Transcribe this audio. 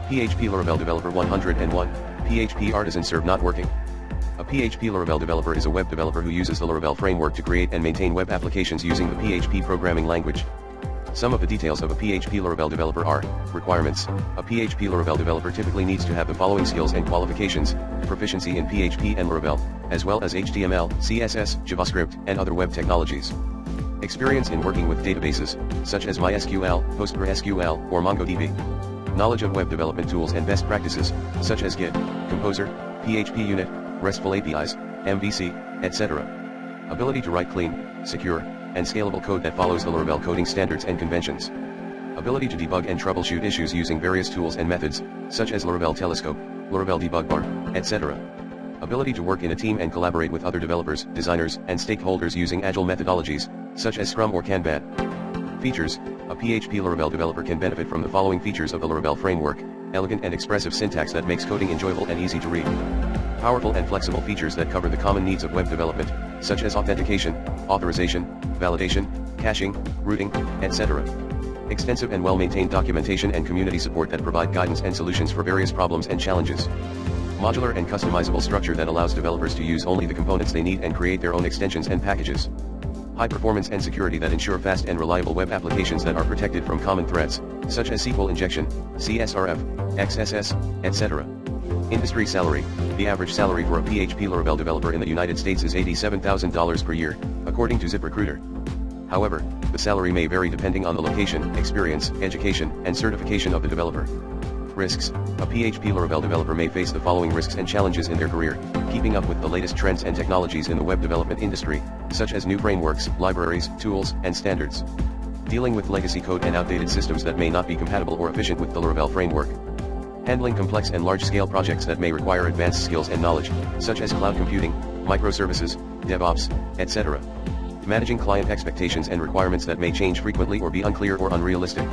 PHP Laravel Developer 101, PHP Artisan Serve not working. A PHP Laravel developer is a web developer who uses the Laravel framework to create and maintain web applications using the PHP programming language. Some of the details of a PHP Laravel developer are: requirements. A PHP Laravel developer typically needs to have the following skills and qualifications: proficiency in PHP and Laravel, as well as HTML, CSS, JavaScript, and other web technologies. Experience in working with databases, such as MySQL, PostgreSQL, or MongoDB. Knowledge of web development tools and best practices, such as Git, Composer, PHP Unit, RESTful APIs, MVC, etc. Ability to write clean, secure, and scalable code that follows the Laravel coding standards and conventions. Ability to debug and troubleshoot issues using various tools and methods, such as Laravel Telescope, Laravel Debug Bar, etc. Ability to work in a team and collaborate with other developers, designers, and stakeholders using agile methodologies, such as Scrum or Kanban. Features. A PHP Laravel developer can benefit from the following features of the Laravel framework: elegant and expressive syntax that makes coding enjoyable and easy to read. Powerful and flexible features that cover the common needs of web development, such as authentication, authorization, validation, caching, routing, etc. Extensive and well-maintained documentation and community support that provide guidance and solutions for various problems and challenges. Modular and customizable structure that allows developers to use only the components they need and create their own extensions and packages. High performance and security that ensure fast and reliable web applications that are protected from common threats, such as SQL injection, CSRF, XSS, etc. Industry salary. The average salary for a PHP Laravel developer in the United States is $87,000 per year, according to ZipRecruiter. However, the salary may vary depending on the location, experience, education, and certification of the developer. Risks. A PHP Laravel developer may face the following risks and challenges in their career: keeping up with the latest trends and technologies in the web development industry, such as new frameworks, libraries, tools, and standards. Dealing with legacy code and outdated systems that may not be compatible or efficient with the Laravel framework. Handling complex and large-scale projects that may require advanced skills and knowledge, such as cloud computing, microservices, DevOps, etc. Managing client expectations and requirements that may change frequently or be unclear or unrealistic.